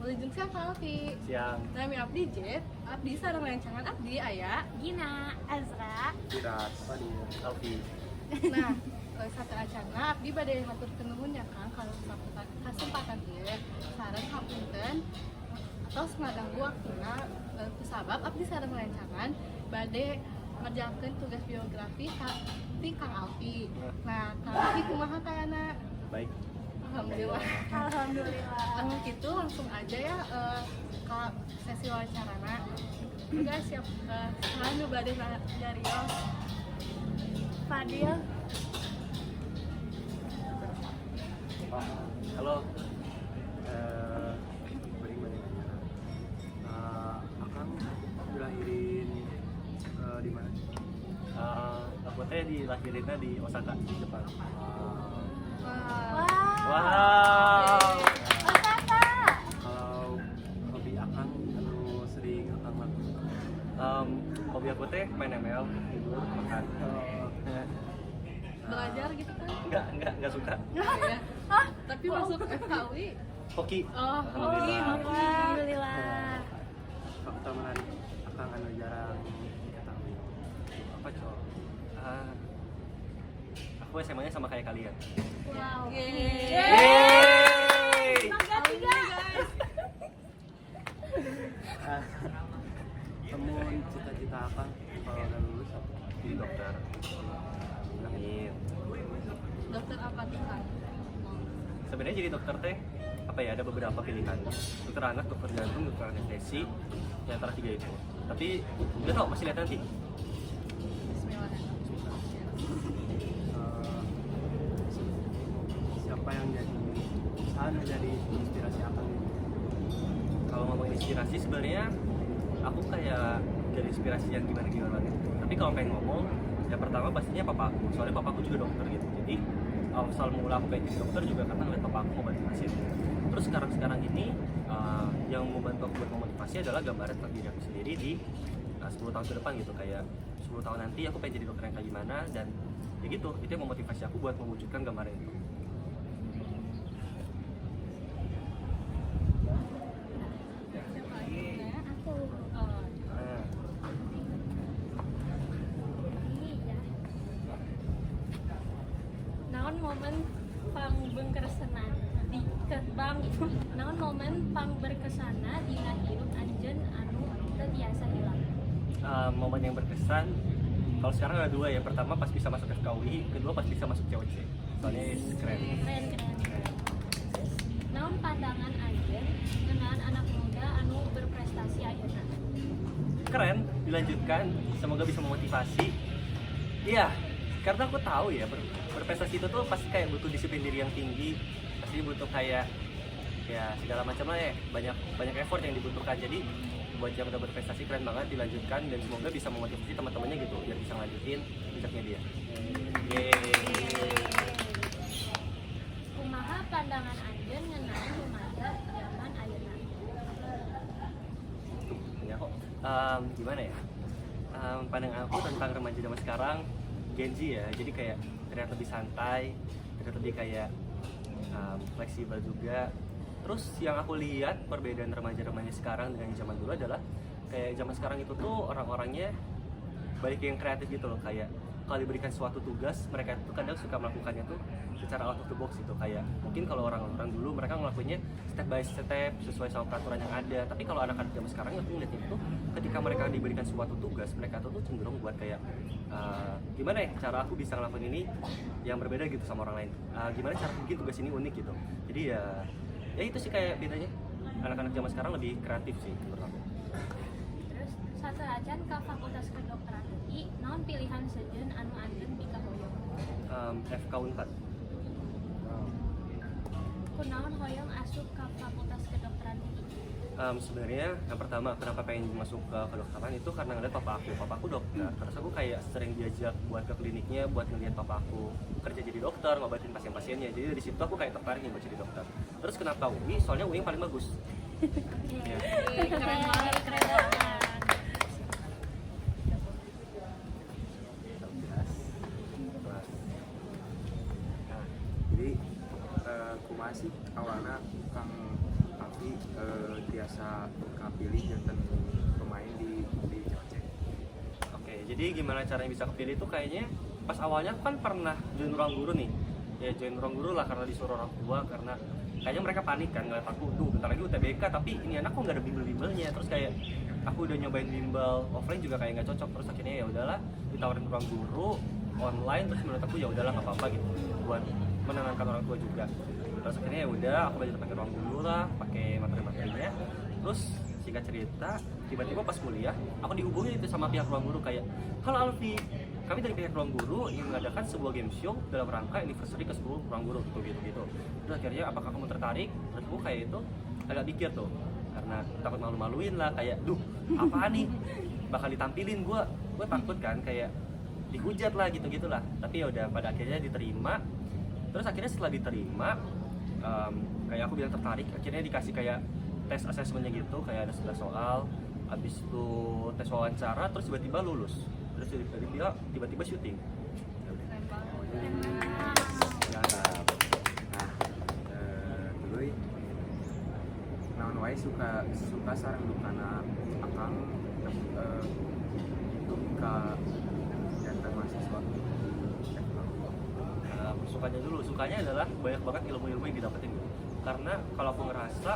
Lujeng siang Kang Alfi. Siang. Nami abdi Jet, abdi sareng rencangan abdi aya Gina, Azra, Viras. Alfi. Nah, satu acana abdi bade haturkeun nuhun ya Kang kalau kasempatan ieu sareng hapunten atau ngaganggu waktuna kusabab abdi sareng rencangan bade ngerjakeun tugas biografi di Kang Alfi. Nah, Kang Alfi kumaha kayana? Baik. Alhamdulillah. Alhamdulillah. Gitu langsung aja ya ke sesi wawancarana. Udah siap. Sekarang ngebade dari Yos. Fadil, Halo. Akang dilahirin di mana? Aku teh dilahirinnya di Osaka, Jepang. Wow. Osaka. Kalau hobi akang anu sering akang lakukan? Hobi aku teh main ML, tidur, makan. Belajar gitu kan? Enggak suka. Ya. Tapi masuk FKUI. Hoki. Oh, Alhamdulillah. Fakta menarik akang anu jarang diketahui. Apa cok? Aku SMA-nya sama kayak kalian. Wow. Yeay! Bangga juga. Temun cita-cita akang kalau udah lulus apa? Jadi dokter. Amin. Dokter apa tuh Kang? Sebenarnya jadi dokter teh apa ya, ada beberapa pilihan. Dokter anak, dokter jantung, dokter anestesi, ya antara tiga itu. Tapi udah tau, masih lihat nanti. Siapa yang jadi inspirasi apa nih? Kalau ngomong inspirasi sebenarnya aku kayak jadi inspirasi yang gimana gitu. Tapi kalau pengen ngomong, yang pertama pastinya papa aku. Soalnya papa aku juga dokter gitu. Jadi awal mula aku pengen jadi dokter juga karena ngeliat papa aku ngobatin pasien. Terus sekarang ini yang membantu aku buat memotivasi adalah gambaran tentang diri aku sendiri di 10 tahun ke depan gitu. Kayak 10 tahun nanti aku pengen jadi dokter yang kayak gimana, dan ya gitu, itu yang memotivasi aku buat mewujudkan gambaran itu. Aku. Nah, Ini ya. Naon momen pang berkesanan di kerbang. Naon momen pang berkesana dina hirup anjeun anu teu tiasa hilang. momen yang berkesan kalau sekarang ada dua ya. Pertama pas bisa masuk FKUI, kedua pas bisa masuk COC. Soalnya keren. Keren. Naon pandangan anjeun ngeunaan anak muda anu berprestasi ayeuna? Keren, dilanjutkan, semoga bisa memotivasi. Iya, karena aku tahu ya berprestasi itu tuh pasti kayak butuh disiplin diri yang tinggi, pasti butuh kayak ya segala macam lah ya, banyak effort yang dibutuhkan. Jadi buat yang udah berprestasi keren banget, dilanjutkan dan semoga bisa memotivasi teman-temannya gitu biar bisa lanjutin puncaknya dia. Yeay. Kumaha pandangan anjeun ngeunaan remaja zaman ayeuna? Ya kok, gimana ya? Pandangan aku tentang remaja zaman sekarang, Gen Z ya, jadi kayak terlihat lebih santai, terlihat lebih kayak fleksibel juga. Terus yang aku lihat perbedaan remaja-remaja sekarang dengan zaman dulu adalah kayak zaman sekarang itu tuh orang-orangnya balik yang kreatif gitu loh. Kayak kalau diberikan suatu tugas, mereka tuh kadang suka melakukannya tuh secara out of the box gitu. Kayak mungkin kalau orang-orang dulu mereka ngelakuinnya step by step sesuai sama peraturan yang ada. Tapi kalau anak-anak zaman sekarang aku ngeliatnya itu ketika mereka diberikan suatu tugas, mereka tuh cenderung buat kayak gimana ya cara aku bisa ngelakuin ini yang berbeda gitu sama orang lain. Gimana cara aku bikin tugas ini unik gitu. Jadi ya itu sih kayak bedanya. Anak-anak zaman sekarang lebih kreatif sih menurut aku. Terus sasaran ka Fakultas Kedokteran UI, naon pilihan sejeun anu anjeun dikahoyong? FK Unpad. Kunaon hoyong asup ka Fakultas Kedokteran UI? Sebenarnya yang pertama kenapa pengen masuk ke kedokteran itu karena ngeliat papa aku dokter. Terus aku kayak sering diajak buat ke kliniknya buat ngeliat papa aku kerja jadi dokter, ngobatin pasien-pasiennya. Jadi dari situ aku kayak tertarik nih buat jadi dokter. Terus kenapa UI? Soalnya UI yang paling bagus. Ya. Keren banget. Jadi kumaha sih awalnya Kang berarti biasa kapilih jantan pemain di COC. Oke, jadi gimana caranya bisa kepilih itu kayaknya pas awalnya aku kan pernah join ruang guru nih. Ya join ruang guru lah karena disuruh orang tua, karena kayaknya mereka panik kan ngeliat aku, tuh bentar lagi UTBK tapi ini anak kok nggak ada bimbel-bimbelnya. Terus kayak aku udah nyobain bimbel offline juga kayak nggak cocok. Terus akhirnya ya udahlah ditawarin ruang guru online, terus menurut aku ya udahlah nggak apa-apa gitu buat menenangkan orang tua juga. Terus akhirnya ya udah aku belajar pakai ruang guru lah, pakai materi-materinya. Terus singkat cerita, tiba-tiba pas kuliah aku dihubungi itu sama pihak ruang guru kayak, halo Alfi, kami dari pihak ruang guru ingin mengadakan sebuah game show dalam rangka anniversary ke 10 ruang guru gitu. Terus akhirnya apakah kamu tertarik? Terus aku kayak itu agak pikir tuh, karena takut malu-maluin lah, kayak duh apaan nih bakal ditampilin, gue takut kan kayak dihujat lah gitu-gitulah. Tapi ya udah pada akhirnya diterima. Terus akhirnya setelah diterima, kayak aku bilang tertarik, akhirnya dikasih kayak tes asesmennya gitu, kayak ada 11 soal, habis itu tes wawancara, terus tiba-tiba lulus, terus tiba-tiba syuting. Keren banget. Nah, dulu naon wae suka sareng dukana akang ka jantan mahasiswa. Sukanya adalah banyak banget ilmu-ilmu yang didapetin, karena kalau aku ngerasa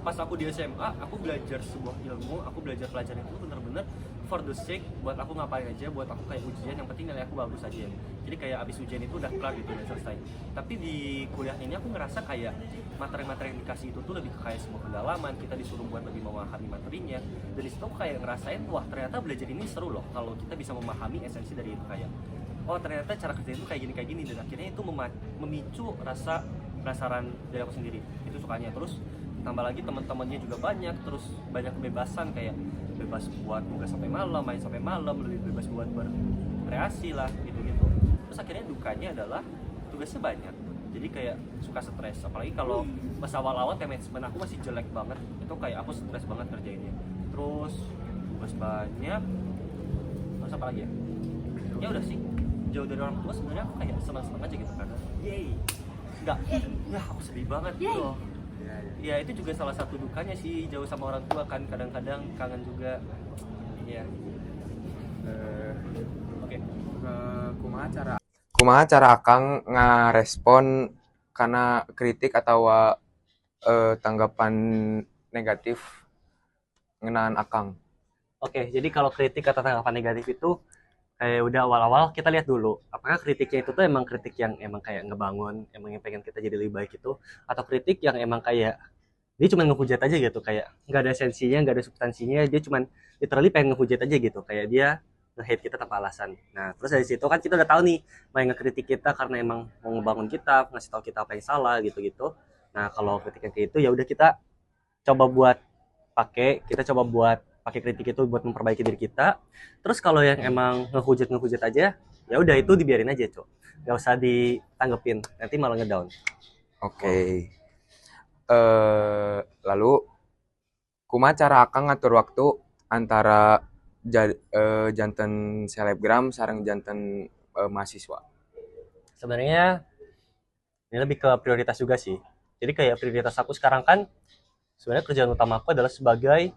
pas aku di SMA aku belajar sebuah ilmu, aku belajar pelajaran itu bener-bener for the sake buat aku ngapain aja, buat aku kayak ujian, yang penting nilai aku bagus aja. Jadi kayak abis ujian itu udah kelar gitu, udah selesai. Tapi di kuliah ini aku ngerasa kayak materi-materi yang dikasih itu tuh lebih ke kayak sebuah pendalaman, kita disuruh buat lebih memahami materinya. Dan disitu aku kayak ngerasain, wah ternyata belajar ini seru loh kalau kita bisa memahami esensi dari itu, kayak oh ternyata cara kerja itu kayak gini, dan akhirnya itu memicu rasa penasaran dari aku sendiri. Itu sukanya. Terus tambah lagi teman-temannya juga banyak, terus banyak kebebasan, kayak bebas buat tugas sampai malam, main sampai malam, lebih bebas buat berkreasi lah gitu-gitu. Terus akhirnya dukanya adalah tugasnya banyak, jadi kayak suka stres, apalagi kalau pas awal-awal time management aku masih jelek banget, itu kayak aku stres banget kerjainnya. Terus tugas banyak, terus apa lagi ya? Ya udah sih, jauh dari orang tua sebenarnya aku kayak senang-senang aja gitu, karena yay, enggak, ya aku sedih banget gitu. Ya itu juga salah satu dukanya sih, jauh sama orang tua kan, kadang-kadang kangen juga. Ya. Oke. Kumaha cara Akang ngarespon karena kritik atau tanggapan negatif ngenaan Akang? Oke, jadi kalau kritik atau tanggapan negatif itu kayak udah awal-awal kita lihat dulu apakah kritiknya itu tuh emang kritik yang emang kayak ngebangun, emang yang pengen kita jadi lebih baik itu, atau kritik yang emang kayak dia cuma ngehujat aja gitu, kayak nggak ada esensinya, nggak ada substansinya, dia cuma literally pengen ngehujat aja gitu, kayak dia nge-hate kita tanpa alasan. Nah terus dari situ kan kita udah tahu nih mau ngekritik kita karena emang mau ngebangun kita, ngasih tahu kita apa yang salah gitu-gitu. Nah kalau kritik yang kayak itu ya udah kita coba buat pakai kritik itu buat memperbaiki diri kita. Terus kalau yang emang ngehujat aja, ya udah itu dibiarin aja, Cok. Gak usah ditanggepin, nanti malah ngedown. Oke. Lalu kumaha cara Akang ngatur waktu antara janten selebgram sareng janten mahasiswa? Sebenarnya ini lebih ke prioritas juga sih. Jadi kayak prioritas aku sekarang kan sebenarnya kerjaan utama aku adalah sebagai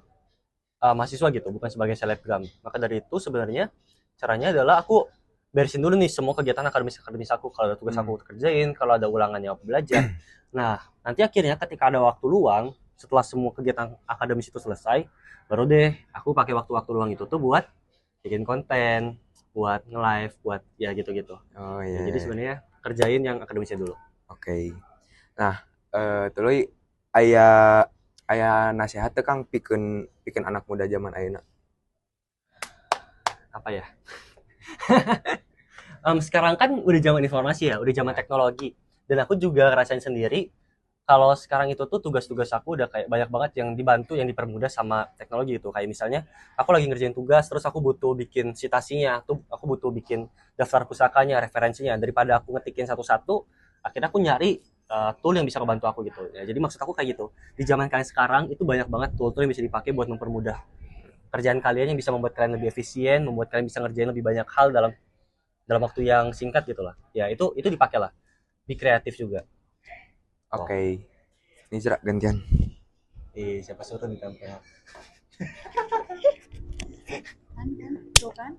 mahasiswa gitu, bukan sebagai selebgram. Maka dari itu sebenarnya caranya adalah aku beresin dulu nih semua kegiatan akademis aku. Kalau ada tugas aku kerjain, kalau ada ulangannya aku belajar. Nah nanti akhirnya ketika ada waktu luang setelah semua kegiatan akademis itu selesai, baru deh aku pakai waktu-waktu luang itu tuh buat bikin konten, buat nge-live, buat ya gitu-gitu. Oh Ya, iya. jadi sebenarnya kerjain yang akademisnya dulu. Oke. Nah, tuluy aya nasihat teh Kang pikeun anak muda zaman ayeuna? Apa ya? Sekarang kan udah zaman informasi ya, udah zaman teknologi. Dan aku juga ngerasain sendiri kalau sekarang itu tuh tugas-tugas aku udah kayak banyak banget yang dibantu, yang dipermudah sama teknologi itu. Kayak misalnya aku lagi ngerjain tugas, terus aku butuh bikin citasinya, tuh aku butuh bikin daftar pusakanya, referensinya. Daripada aku ngetikin satu-satu, akhirnya aku nyari tool yang bisa ngebantu aku gitu. Ya, jadi maksud aku kayak gitu. Di zaman kalian sekarang itu banyak banget tool-tool yang bisa dipakai buat mempermudah kerjaan kalian, yang bisa membuat kalian lebih efisien, membuat kalian bisa ngerjain lebih banyak hal dalam waktu yang singkat gitu lah. Ya itu dipakai lah. Be kreatif juga. Oke. Nih Cera, gantian. Siapa suruh ditempel? Tuh kan.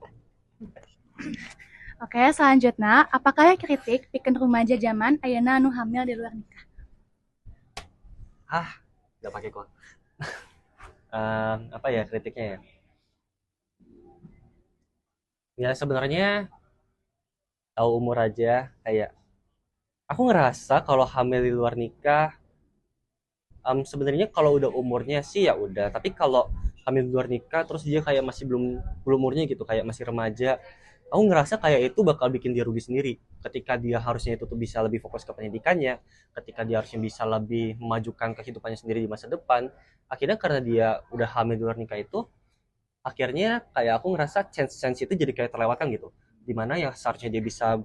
Oke, selanjutnya, apakah kritik pikeun rumaja zaman ayeuna anu hamil di luar nikah? Nggak pakai kok. Apa ya kritiknya ya? Ya sebenarnya tahu umur aja, kayak aku ngerasa kalau hamil di luar nikah, sebenarnya kalau udah umurnya sih ya udah, tapi kalau hamil di luar nikah terus dia kayak masih belum belum umurnya gitu, kayak masih remaja, aku ngerasa kayak itu bakal bikin dia rugi sendiri. Ketika dia harusnya itu tuh bisa lebih fokus ke pendidikannya, ketika dia harusnya bisa lebih memajukan kehidupannya sendiri di masa depan, akhirnya karena dia udah hamil di luar nikah itu, akhirnya kayak aku ngerasa chance itu jadi kayak terlewatkan gitu, dimana yang seharusnya dia bisa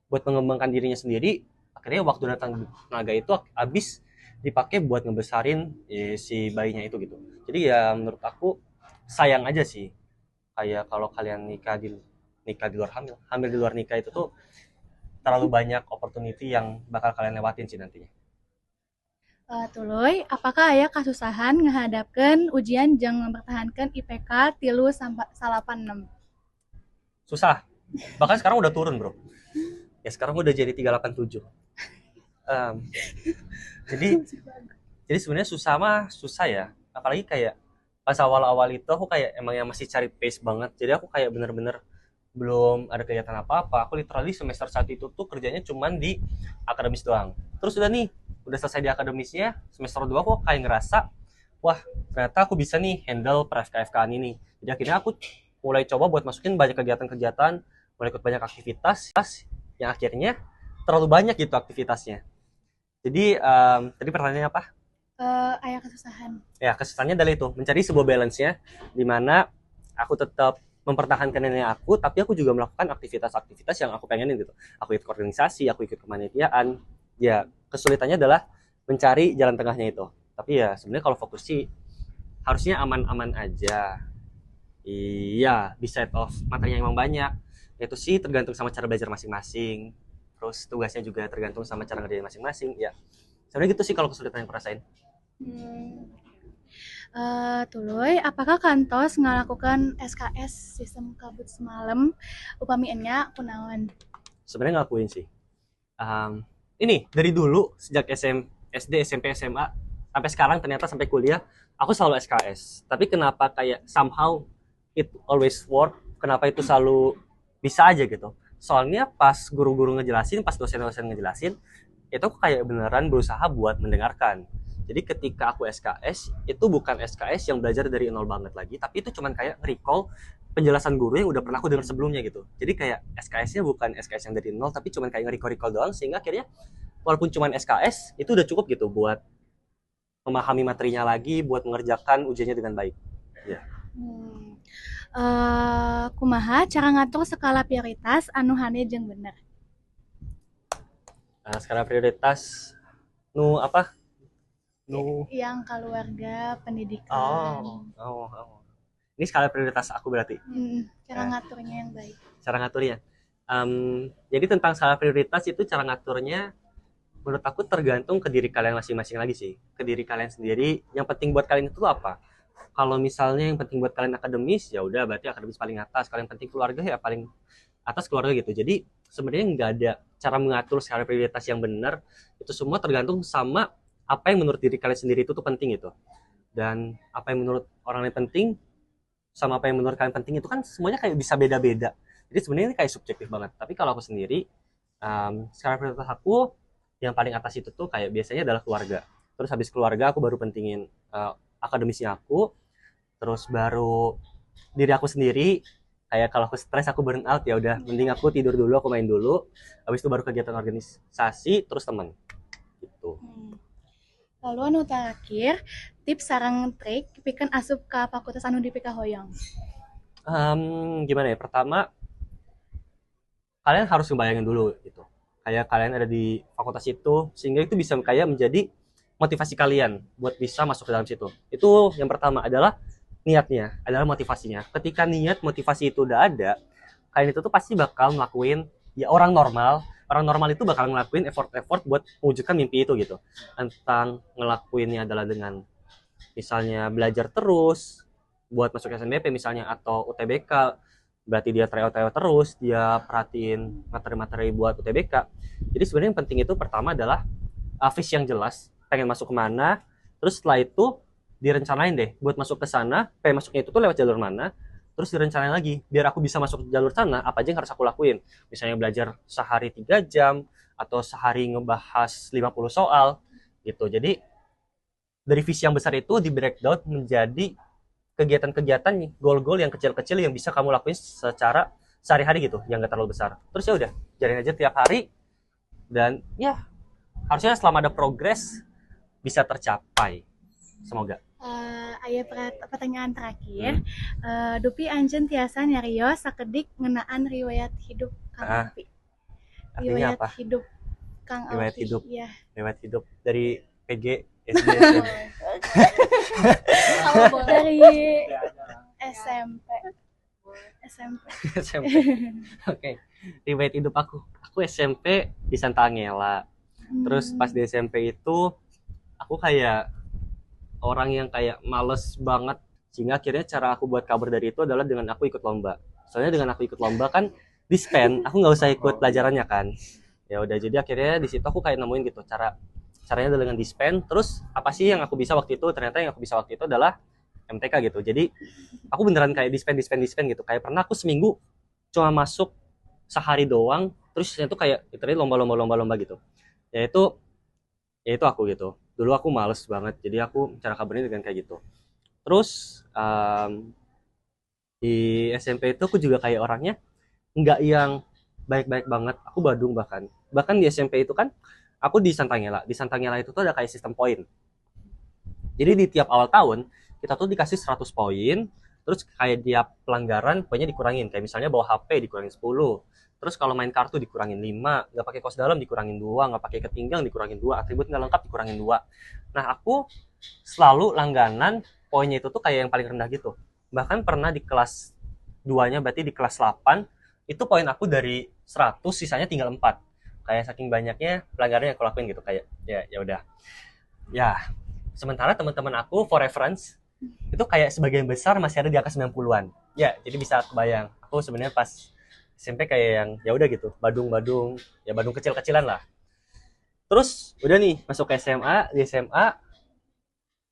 buat mengembangkan dirinya sendiri, akhirnya waktu datang tenaga itu habis dipakai buat ngebesarin si bayinya itu gitu. Jadi ya menurut aku sayang aja sih, kayak kalau kalian nikah di luar hamil di luar nikah itu tuh terlalu banyak opportunity yang bakal kalian lewatin sih nantinya. Tuluy, apakah aya kasusahan ngahadapkeun ujian jeung mempertahankan IPK 3,86? Susah, bahkan sekarang udah turun bro, ya sekarang udah jadi 387. Jadi sebenarnya susah ya, apalagi kayak pas awal-awal itu aku kayak emang yang masih cari pace banget, jadi aku kayak bener-bener belum ada kegiatan apa-apa. Aku literally semester 1 itu tuh kerjanya cuman di akademis doang. Terus udah selesai di akademisnya, semester 2 aku kayak ngerasa, wah ternyata aku bisa nih handle FK-FK ini. Jadi akhirnya aku mulai coba buat masukin banyak kegiatan-kegiatan, mulai ikut banyak aktivitas, yang akhirnya terlalu banyak gitu aktivitasnya. Jadi tadi pertanyaannya apa? Aya kasusahan. Ya kesusahannya adalah itu, mencari sebuah balance-nya, di mana aku tetap mempertahankan nilai aku, tapi aku juga melakukan aktivitas-aktivitas yang aku pengenin gitu. Aku ikut organisasi, aku ikut kepanitiaan. Ya kesulitannya adalah mencari jalan tengahnya itu. Tapi ya sebenarnya kalau fokus sih harusnya aman-aman aja. Iya, beside of materi yang emang banyak. Itu sih tergantung sama cara belajar masing-masing. Terus tugasnya juga tergantung sama cara ngerjain masing-masing. Ya, sebenarnya gitu sih kalau kesulitan yang aku rasain. Tuluy, apakah kantos ngalakukan SKS sistem kabut semalam upamiannya kunaon? Sebenarnya ngelakuin sih. Ini dari dulu sejak SD, SMP, SMA sampai sekarang ternyata sampai kuliah aku selalu SKS. Tapi kenapa kayak somehow it always work? Kenapa itu selalu bisa aja gitu? Soalnya pas guru-guru ngejelasin, pas dosen-dosen ngejelasin, itu aku kayak beneran berusaha buat mendengarkan. Jadi ketika aku SKS, itu bukan SKS yang belajar dari nol banget lagi, tapi itu cuman kayak recall penjelasan guru yang udah pernah aku dengar sebelumnya gitu. Jadi kayak SKS-nya bukan SKS yang dari nol, tapi cuman kayak recall doang, sehingga akhirnya walaupun cuman SKS, itu udah cukup gitu buat memahami materinya lagi, buat mengerjakan ujiannya dengan baik. Ya. Kumaha cara ngatur skala prioritas anu hane jeung bener? Skala prioritas apa? Yang keluarga, pendidikan. Ini skala prioritas aku berarti. Cara ngaturnya yang baik. Cara ngaturnya. Jadi tentang skala prioritas itu cara ngaturnya menurut aku tergantung ke diri kalian masing-masing lagi sih. Ke diri kalian sendiri, yang penting buat kalian itu apa? Kalau misalnya yang penting buat kalian akademis, ya udah berarti akademis paling atas. Kalau yang penting keluarga ya paling atas keluarga gitu. Jadi sebenarnya nggak ada cara mengatur skala prioritas yang benar. Itu semua tergantung sama apa yang menurut diri kalian sendiri itu tuh penting gitu. Dan apa yang menurut orang lain penting sama apa yang menurut kalian penting itu kan semuanya kayak bisa beda-beda. Jadi sebenarnya ini kayak subjektif banget. Tapi kalau aku sendiri, skala prioritas aku yang paling atas itu tuh kayak biasanya adalah keluarga. Terus habis keluarga aku baru pentingin akademisnya aku. Terus baru diri aku sendiri. Kayak kalau aku stres, aku burn out, ya udah mending aku tidur dulu, aku main dulu. Habis itu baru kegiatan organisasi, terus teman. Gitu. Lalu anu terakhir, tips sareng trik pikeun asup ka fakultas anu dipikir hoyong. Gimana ya? Pertama, kalian harus ngebayangin dulu gitu. Kayak kalian ada di fakultas itu, sehingga itu bisa kayak menjadi motivasi kalian buat bisa masuk ke dalam situ. Itu yang pertama adalah niatnya, adalah motivasinya. Ketika niat motivasi itu udah ada, kalian itu tuh pasti bakal ngelakuin ya orang normal itu bakal ngelakuin effort buat mewujudkan mimpi itu gitu. Tentang ngelakuinnya adalah dengan misalnya belajar terus buat masuk SNBP misalnya atau UTBK, berarti dia tryout terus, dia perhatiin materi-materi buat UTBK. Jadi sebenarnya yang penting itu pertama adalah visi yang jelas, pengen masuk kemana, terus setelah itu direncanain deh buat masuk ke sana, pengen masuknya itu tuh lewat jalur mana, terus direncanain lagi biar aku bisa masuk jalur sana apa aja yang harus aku lakuin, misalnya belajar sehari 3 jam atau sehari ngebahas 50 soal gitu. Jadi dari visi yang besar itu di breakdown menjadi kegiatan-kegiatan, goal-goal yang kecil-kecil yang bisa kamu lakuin secara sehari-hari gitu, yang gak terlalu besar. Terus ya udah, jalanin aja tiap hari, dan ya harusnya selama ada progres bisa tercapai. Semoga. Aya pertanyaan terakhir. Dupi anjeun tiasa nyarios sakedik ngeunaan riwayat hidup Kang Alfi. Artinya Riwayat apa? hidup Kang Alfi. Riwayat hidup. Iya. Riwayat hidup dari PG, SD, Kalau boleh. Dari SMP. SMP. Oke. Riwayat hidup aku. Aku SMP di Santa Angela. Terus pas di SMP itu aku kayak orang yang kayak males banget, sehingga akhirnya cara aku buat kabar dari itu adalah dengan aku ikut lomba. Soalnya dengan aku ikut lomba kan dispen, aku nggak usah ikut pelajarannya kan. Ya udah, jadi akhirnya di situ aku kayak nemuin gitu caranya adalah dengan dispen. Terus apa sih yang aku bisa waktu itu? Ternyata yang aku bisa waktu itu adalah MTK gitu. Jadi aku beneran kayak dispen gitu. Kayak pernah aku seminggu cuma masuk sehari doang, terus itu kayak itu lomba gitu. Ya itu aku gitu. Dulu aku males banget, jadi aku cara kabarnya dengan kayak gitu. Terus di SMP itu aku juga kayak orangnya nggak yang baik-baik banget. Aku badung bahkan di SMP itu kan aku di Santangela. Di Santangela itu tuh ada kayak sistem poin. Jadi di tiap awal tahun kita tuh dikasih 100 poin, terus kayak tiap pelanggaran poinnya dikurangin. Kayak misalnya bawa HP dikurangin 10. Terus kalau main kartu dikurangin 5, nggak pakai kaos dalam dikurangin 2, nggak pakai ikat pinggang dikurangin 2, atribut nggak lengkap dikurangin 2. Nah, aku selalu langganan poinnya itu tuh kayak yang paling rendah gitu. Bahkan pernah di kelas 2-nya, berarti di kelas 8, itu poin aku dari 100 sisanya tinggal 4. Kayak saking banyaknya pelanggaran yang aku lakuin gitu, kayak ya udah. Ya, sementara teman-teman aku for reference itu kayak sebagian besar masih ada di angka 90-an. Ya, jadi bisa kebayang. Aku sebenarnya pas SMP kayak yang ya udah gitu, badung kecil-kecilan lah. Terus udah nih masuk ke SMA, di SMA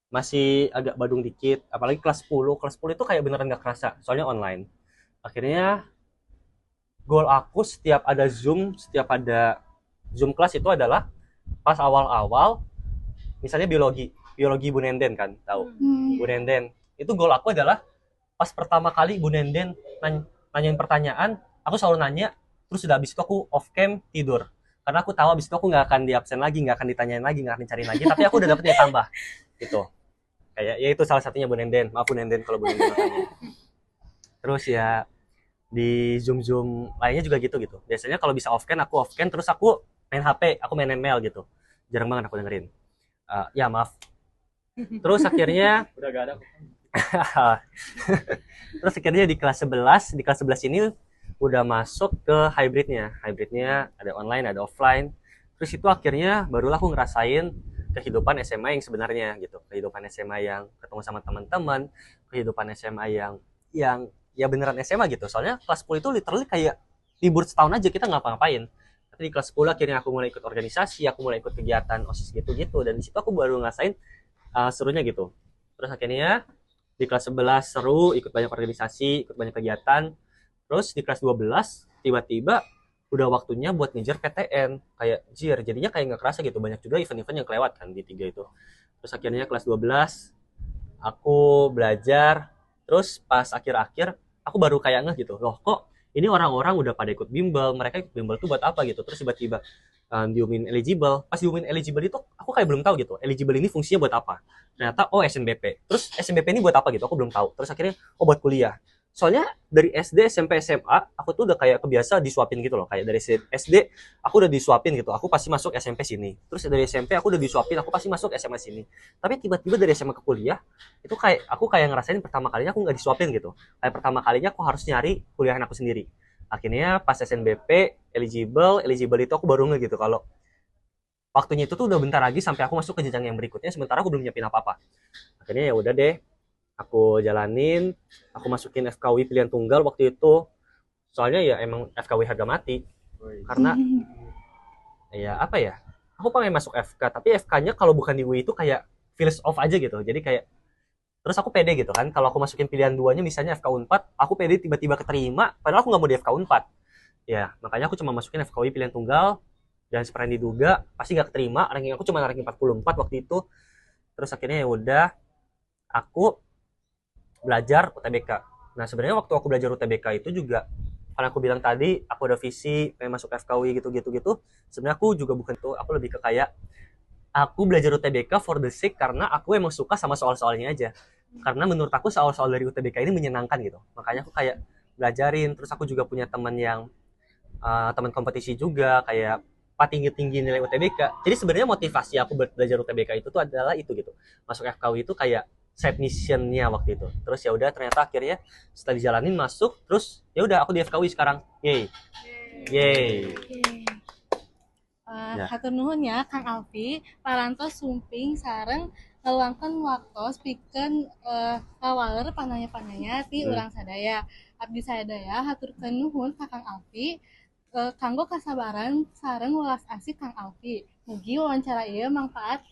masih agak badung dikit, apalagi kelas 10 itu kayak beneran gak kerasa, soalnya online. Akhirnya goal aku setiap ada Zoom kelas itu adalah pas awal-awal, misalnya biologi Bu Nenden kan, tahu? Bu Nenden. Itu goal aku adalah pas pertama kali Bu Nenden nanyain pertanyaan, aku selalu nanya, terus udah habis itu aku off cam tidur. Karena aku tahu habis itu aku nggak akan di absen lagi, nggak akan ditanyain lagi, nggak akan dicariin lagi, tapi aku udah dapet nilai tambah. Gitu. Kayak ya itu salah satunya Bu Nenden. Maaf Bu Nenden kalau Bu Nenden makanya. Terus ya di Zoom lainnya juga gitu. Biasanya kalau bisa off cam, aku off cam, terus aku main HP, aku main mail gitu. Jarang banget aku dengerin. Ya maaf. Terus akhirnya udah gak ada. Terus akhirnya di kelas 11 ini udah masuk ke hybridnya ada online ada offline. Terus itu akhirnya barulah aku ngerasain kehidupan SMA yang sebenarnya gitu, kehidupan SMA yang ketemu sama teman-teman, kehidupan SMA yang ya beneran SMA gitu. Soalnya kelas 10 itu literally kayak libur setahun aja kita ngapa-ngapain. Tapi di kelas 10 akhirnya aku mulai ikut organisasi, aku mulai ikut kegiatan OSIS gitu, dan di situ aku baru ngerasain serunya gitu. Terus akhirnya di kelas 11 seru, ikut banyak organisasi, ikut banyak kegiatan. Terus di kelas 12 tiba-tiba udah waktunya buat ngejar PTN, kayak jadinya kayak nggak kerasa gitu, banyak juga event-event yang kelewat kan di 3 itu. Terus akhirnya kelas 12 aku belajar, terus pas akhir-akhir aku baru kayak ngeh gitu, loh kok ini orang-orang udah pada ikut bimbel, mereka ikut bimbel tuh buat apa gitu. Terus tiba-tiba diumumin eligible. Pas diumumin eligible itu aku kayak belum tahu gitu, eligible ini fungsinya buat apa. Ternyata SNBP. Terus SNBP ini buat apa gitu, aku belum tahu. Terus akhirnya buat kuliah. Soalnya dari SD, SMP, SMA aku tuh udah kayak kebiasa disuapin gitu loh. Kayak dari SD aku udah disuapin gitu, aku pasti masuk SMP sini. Terus dari SMP aku udah disuapin, aku pasti masuk SMA sini. Tapi tiba-tiba dari SMA ke kuliah itu kayak aku kayak ngerasain pertama kalinya aku nggak disuapin gitu. Kayak pertama kalinya aku harus nyari kuliahan aku sendiri. Akhirnya pas SNBP eligible itu aku baru nge gitu kalau waktunya itu tuh udah bentar lagi sampai aku masuk ke jenjang yang berikutnya, sementara aku belum nyiapin apa-apa. Akhirnya ya udah deh, aku jalanin, aku masukin FKW pilihan tunggal waktu itu. Soalnya ya emang FKW harga mati. Karena ya apa ya? Aku pengen masuk FK, tapi FK-nya kalau bukan di UI itu kayak feels off aja gitu. Jadi kayak terus aku pede gitu kan. Kalau aku masukin pilihan duanya misalnya FK Unpad, aku pede tiba-tiba keterima, padahal aku nggak mau di FK Unpad. Ya, makanya aku cuma masukin FKW pilihan tunggal dan seperti yang diduga pasti nggak keterima. Ranking aku cuma ranking 44 waktu itu. Terus akhirnya ya udah aku belajar UTBK. Nah, sebenarnya waktu aku belajar UTBK itu juga karena aku bilang tadi aku ada visi pengen masuk FKW gitu. Sebenarnya aku juga bukan tuh, aku lebih ke kayak aku belajar UTBK for the sake karena aku emang suka sama soal-soalnya aja. Karena menurut aku soal-soal dari UTBK ini menyenangkan gitu. Makanya aku kayak belajarin. Terus aku juga punya teman yang teman kompetisi juga kayak Pak tinggi nilai UTBK. Jadi sebenarnya motivasi aku belajar UTBK itu tuh adalah itu gitu. Masuk FKW itu kayak side missionnya waktu itu. Terus ya udah ternyata akhirnya setelah dijalanin masuk, terus ya udah aku di FKW sekarang. Yeay. Yeay. Ya. Hatur nuhun ya Kang Alfi, parantos sumping sareng ngeluangkan waktu pikeun kawaler pananya-pananya ti urang sadaya. Abdi sadaya haturkeun nuhun ka Kang Alfi. Kanggo kasabaran sareng welas asih Kang Alfi. Mugi wawancara ieu manfaat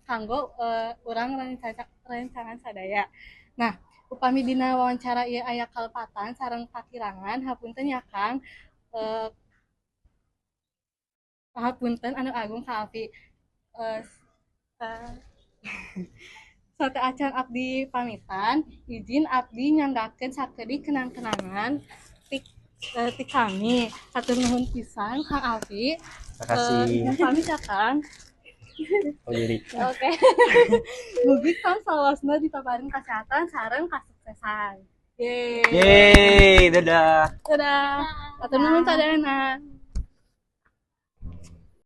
kanggo urang rencangan sadaya. Nah, upami dina wawancara ieu aya kalepatan sareng kakirangan, hapunten ya Kang. Hapunten anu agung Kang Alfi. Sate acan abdi pamitan, izin abdi nyanggakeun sakedik kenang-kenangan ti kami. Hatur nuhun pisan Kang Alfi. Makasih. Pamit ya Kang. Oh, diri. Oke. Mugi Kang salosna dipaparin kesehatan sareng kasuksesan. Yeay. Yeay, dadah. Dadah. Hatur nuhun sadayana.